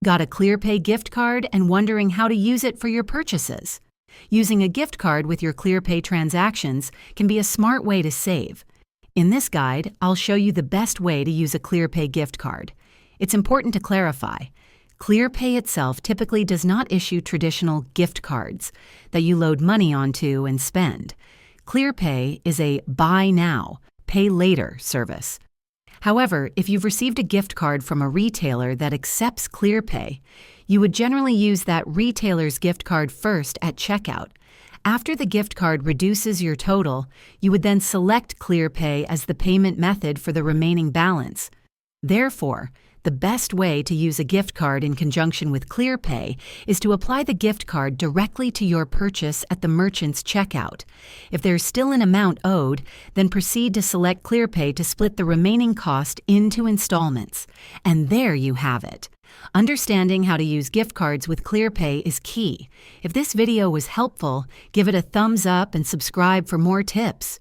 Got a Clearpay gift card and wondering how to use it for your purchases? Using a gift card with your Clearpay transactions can be a smart way to save. In this guide, I'll show you the best way to use a Clearpay gift card. It's important to clarify. Clearpay itself typically does not issue traditional gift cards that you load money onto and spend. Clearpay is a buy now, pay later service. However, if you've received a gift card from a retailer that accepts Clearpay, you would generally use that retailer's gift card first at checkout. After the gift card reduces your total, you would then select Clearpay as the payment method for the remaining balance. Therefore, the best way to use a gift card in conjunction with Clearpay is to apply the gift card directly to your purchase at the merchant's checkout. If there's still an amount owed, then proceed to select Clearpay to split the remaining cost into installments. And there you have it. Understanding how to use gift cards with Clearpay is key. If this video was helpful, give it a thumbs up and subscribe for more tips.